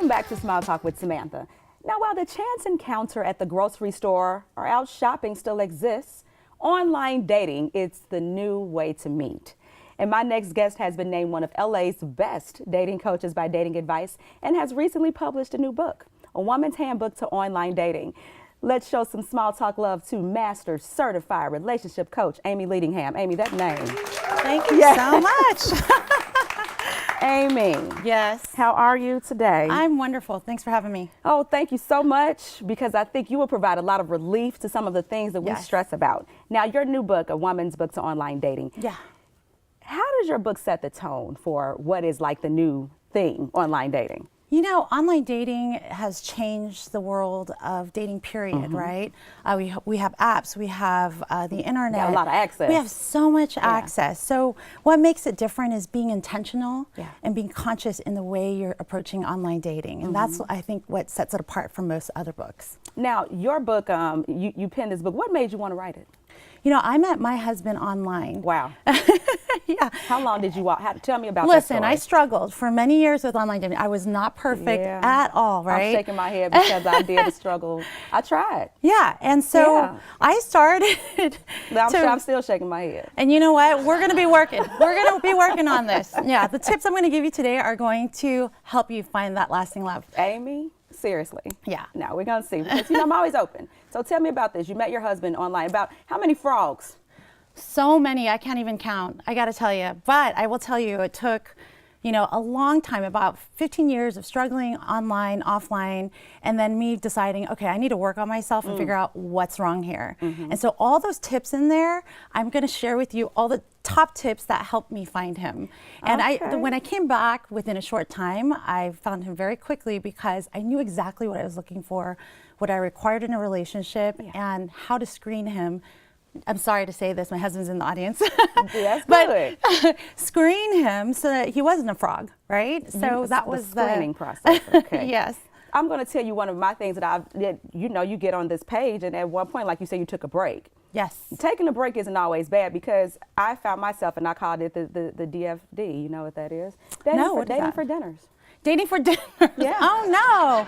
Welcome back to Smile Talk with Samantha. Now, while the chance encounter at the grocery store or out shopping still exists, online dating is the new way to meet. And my next guest has been named one of LA's best dating coaches by Dating Advice and has recently published a new book, A Woman's Handbook to Online Dating. Let's show some Small Talk love to Master Certified Relationship Coach, Amie Leadingham. Amie, that name. Thank you so much. Amie. Yes. How are you today? I'm wonderful. Thanks for having me. Oh, thank you so much, because I think you will provide a lot of relief to some of the things that we stress about. Now, your new book, A Woman's Book to Online Dating. Yeah. How does your book set the tone for what is like the new thing, online dating? You know, online dating has changed the world of dating, period, right? We have apps, we have the internet. Yeah, a lot of access. We have so much access. So what makes it different is being intentional and being conscious in the way you're approaching online dating. And that's, I think, what sets it apart from most other books. Now, your book, you penned this book. What made you want to write it? You know, I met my husband online. Wow. Yeah. How long did you walk? Tell me about Listen, that story. I struggled for many years with online dating. I was not perfect at all, right? I'm shaking my head because I did struggle. I tried. Yeah, and so I started. I'm still shaking my head. And you know what? We're going to be working. We're going to be working on this. Yeah, the tips I'm going to give you today are going to help you find that lasting love. Amie, seriously. Yeah. Now we're going to see, because you know I'm always open. So tell me about this. You met your husband online. About how many frogs? So many, I can't even count, I gotta tell you. But I will tell you, it took, you know, a long time, about 15 years of struggling online, offline, and then me deciding, okay, I need to work on myself and figure out what's wrong here. And so all those tips in there, I'm gonna share with you all the top tips that helped me find him. And when I came back within a short time, I found him very quickly because I knew exactly what I was looking for, what I required in a relationship, and how to screen him. I'm sorry to say this, my husband's in the audience. Yes, but screen him so that he wasn't a frog, right? So that was the screening process. Okay. Yes. I'm going to tell you one of my things that you get on this page, and at one point, like you said, you took a break. Yes. Taking a break isn't always bad, because I found myself, and I called it the DFD. You know what that is? Dating for dinners. Dating for dinner. Yeah. Oh no.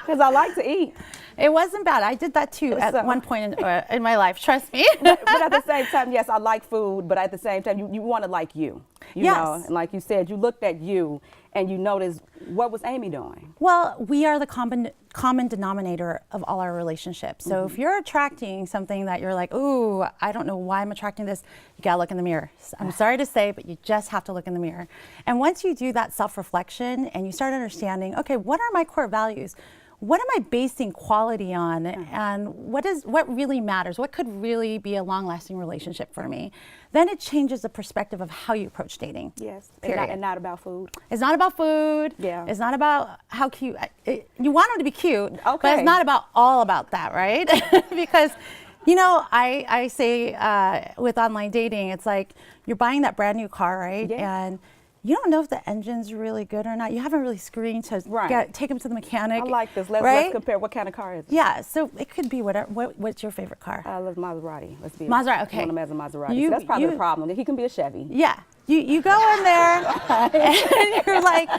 Because I like to eat. It wasn't bad. I did that too at one point in my life. Trust me. but at the same time, yes, I like food. But at the same time, you want to like you. You know, and like you said, you looked at you and you noticed, what was Amie doing? Well, we are the common denominator of all our relationships. So if you're attracting something that you're like, ooh, I don't know why I'm attracting this, you gotta look in the mirror. I'm sorry to say, but you just have to look in the mirror. And once you do that self-reflection and you start understanding, okay, what are my core values? What am I basing quality on, and what really matters? What could really be a long-lasting relationship for me? Then it changes the perspective of how you approach dating. Yes, period. And not about food. It's not about food. Yeah. It's not about how cute. You want them to be cute, okay, but it's not all about that, right? Because, you know, I say with online dating, it's like you're buying that brand new car, right? Yeah. And you don't know if the engine's really good or not. You haven't really screened to take them to the mechanic. I like this. Let's compare. What kind of car is it? Yeah, so it could be whatever. What's your favorite car? I love Maserati. Let's be Maserati. Okay. One of them has a Maserati. So that's probably the problem. He can be a Chevy. Yeah. You go in there and you're like,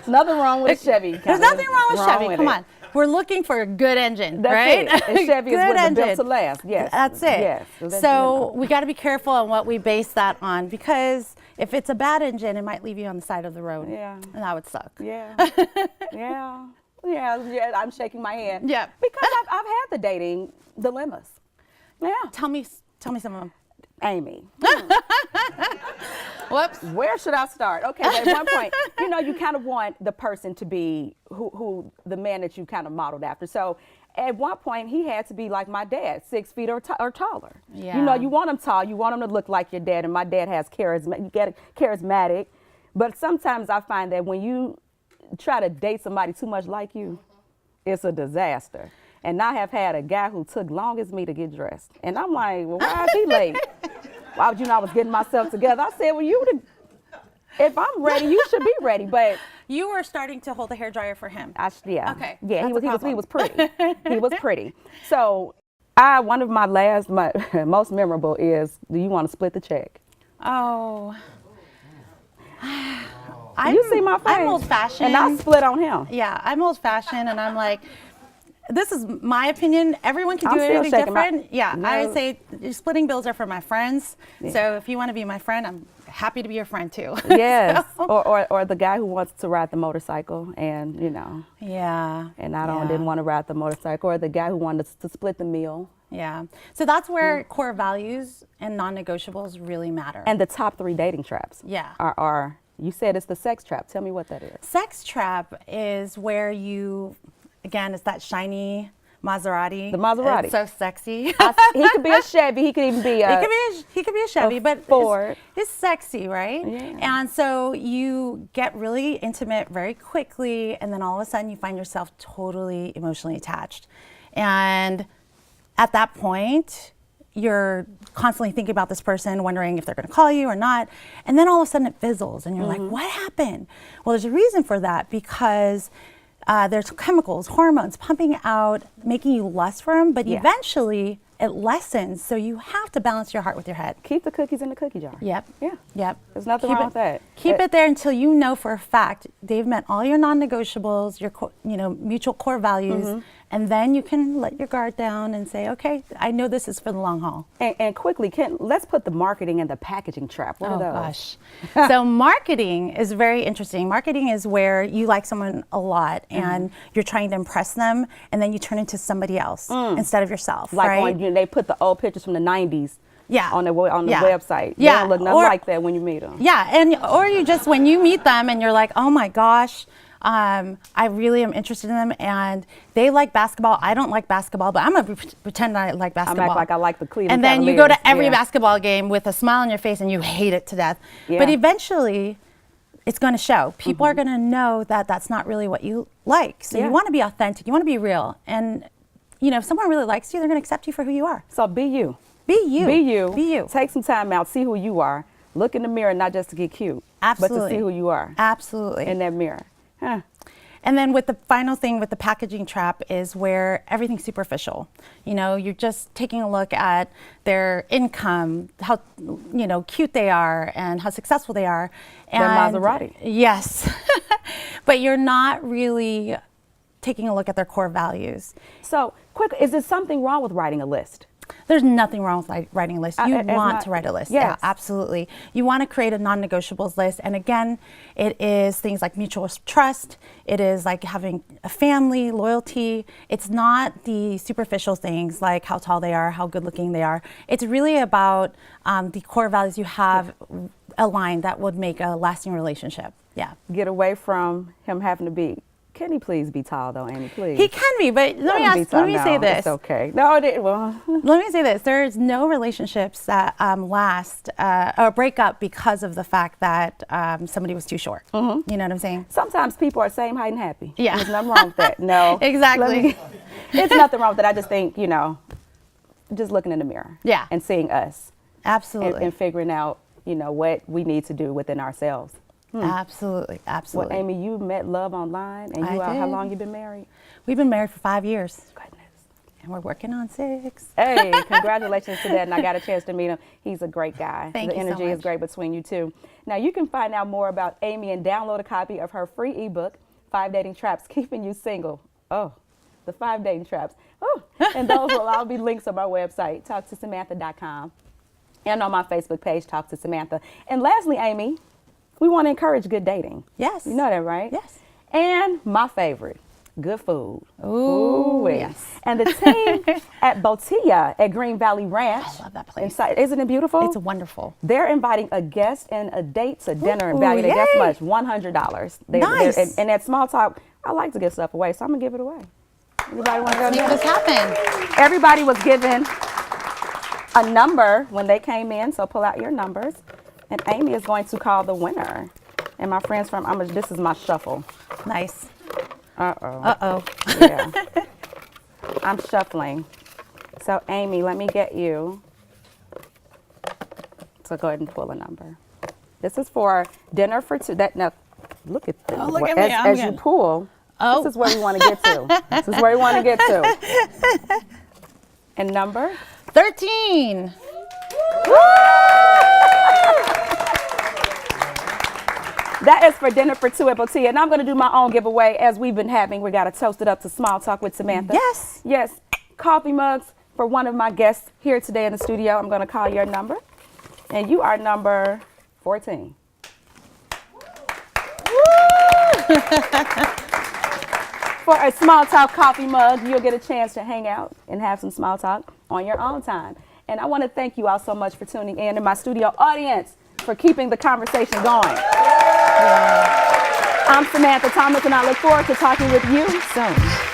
nothing wrong with Chevy. There's nothing wrong with Chevy. Come on. We're looking for a good engine, right? It. And Chevy is what built to last. Yes. That's it. Yes. So we got to be careful on what we base that on, because if it's a bad engine, it might leave you on the side of the road. Yeah. And that would suck. Yeah. Yeah. I'm shaking my head. Yeah. Because I've had the dating dilemmas. Yeah. Tell me some of them. Amie. Whoops. Where should I start? Okay, at one point, you know, you kind of want the person to be who the man that you kind of modeled after. So at one point, he had to be like my dad, 6 feet or taller. Yeah. You know, you want him tall, you want him to look like your dad, and my dad has charismatic. But sometimes I find that when you try to date somebody too much like you, it's a disaster. And I have had a guy who took long as me to get dressed. And I'm like, well, why is he late? Why would you know I was getting myself together? I said, well, if I'm ready, you should be ready. But you were starting to hold the hairdryer for him. Yeah. Okay. Yeah, he was pretty. He was pretty. So one of my most memorable is, do you want to split the check? Oh. You see my face? I'm old-fashioned. And I split on him. Yeah, I'm old-fashioned, and I'm like, this is my opinion. Everyone can I'm do still anything shaking my- different. Yeah, No. I would say splitting bills are for my friends. Yeah. So if you want to be my friend, I'm happy to be your friend too. Yes. So- Or the guy who wants to ride the motorcycle and, you know, Yeah. and I yeah. didn't want to ride the motorcycle, or the guy who wanted to split the meal. Yeah. So that's where core values and non-negotiables really matter. And the top 3 dating traps Yeah. are you said it's the sex trap. Tell me what that is. Sex trap is where you, again, it's that shiny Maserati. The Maserati. It's so sexy. He could be a Chevy. He could even be a. He could be a Chevy, but Ford. it's sexy, right? Yeah. And so you get really intimate very quickly, and then all of a sudden you find yourself totally emotionally attached. And at that point, you're constantly thinking about this person, wondering if they're going to call you or not. And then all of a sudden it fizzles, and you're like, what happened? Well, there's a reason for that, because there's chemicals, hormones pumping out, making you lust for them, but Yeah. eventually it lessens. So you have to balance your heart with your head. Keep the cookies in the cookie jar. Yep. Yeah. Yep. There's nothing Keep wrong it- with that. Keep it there until you know for a fact they've met all your non-negotiables, your mutual core values, and then you can let your guard down and say, okay, I know this is for the long haul. And quickly, let's put the marketing and the packaging trap. What are those? Gosh. So marketing is very interesting. Marketing is where you like someone a lot and you're trying to impress them, and then you turn into somebody else instead of yourself. Like right? they put the old pictures from the 90s Yeah. on the Yeah. website. They Yeah. don't look nothing Or- like that when you meet them. Yeah, or you just, when you meet them and you're like, oh my gosh, I really am interested in them, and they like basketball. I don't like basketball, but I'm gonna pretend I like I'm basketball. act like I like the Cleveland And then you Cavaliers. go to every Yeah. basketball game with a smile on your face, and you hate it to death. Yeah. But eventually, it's going to show. People are going to know that that's not really what you like. So Yeah. you want to be authentic. You want to be real. And if someone really likes you, they're going to accept you for who you are. So be you. Be you. Be you. Be you. Take some time out. See who you are. Look in the mirror, not just to get cute, Absolutely. but to see who you are Absolutely. in that mirror. Huh. And then with the final thing with the packaging trap is where everything's superficial. You're just taking a look at their income, how cute they are, and how successful they are. Their Maserati. Yes. But you're not really taking a look at their core values. So, quick, is there something wrong with writing a list? There's nothing wrong with writing a list. You it's want not- to write a list. Yes. Yeah, absolutely. You want to create a non-negotiables list. And again, it is things like mutual trust. It is like having a family, loyalty. It's not the superficial things like how tall they are, how good looking they are. It's really about the core values you have aligned that would make a lasting relationship. Yeah. Get away from him having to be. Can he please be tall though, Amie? Please. He can be, but let me say this. It's okay. No, well. Let me say this. There's no relationships that last or break up because of the fact that somebody was too short. You know what I'm saying? Sometimes people are same height and happy. Yeah. There's nothing wrong with that. No. Exactly. It's nothing wrong with that. I just think, just looking in the mirror. Yeah. And seeing us. Absolutely. And figuring out, what we need to do within ourselves. Absolutely. Well, Absolutely. Amy, you met love online, and I how did. long you been married? We've been married for 5 years, Goodness. and we're working on 6. Hey, congratulations to that, and I got a chance to meet him. He's a great guy. Thank the you so energy is much. great between you two. Now, you can find out more about Amie and download a copy of her free ebook, 5 Dating Traps Keeping You Single. Oh, the 5 dating traps. Oh, and those will all be links on my website, talktosamantha.com, and on my Facebook page, Talk to Samantha. And lastly, Amie, we want to encourage good dating. Yes. You know that, right? Yes. And my favorite, good food. Ooh, Ooh-wee. yes. And the team at Botilla at Green Valley Ranch. I love that place. Isn't it beautiful? It's wonderful. They're inviting a guest and a date to dinner and Ooh, valued at guess yay. much, $100. Nice. And at Small Talk, I like to give stuff away, so I'm going to give it away. Everybody want to go? Make this happen. Everybody was given a number when they came in, so pull out your numbers. And Amie is going to call the winner. And my friends this is my shuffle. Nice. Uh-oh. Uh-oh. Yeah. I'm shuffling. So Amie, let me get you. So go ahead and pull a number. This is for dinner for two. Now, look at this. Oh, look at me. I'm As you good. pull, Oh. this is where we want to get to. This is where we want to get to. And number? 13. That is for dinner for two at Botia. And I'm going to do my own giveaway as we've been having. We got to toast it up to Small Talk with Samantha. Yes. Yes. Coffee mugs for one of my guests here today in the studio. I'm going to call your number. And you are number 14. For a Small Talk coffee mug, you'll get a chance to hang out and have some small talk on your own time. And I want to thank you all so much for tuning in, and my studio audience for keeping the conversation going. I'm Samantha Thomas, and I look forward to talking with you soon.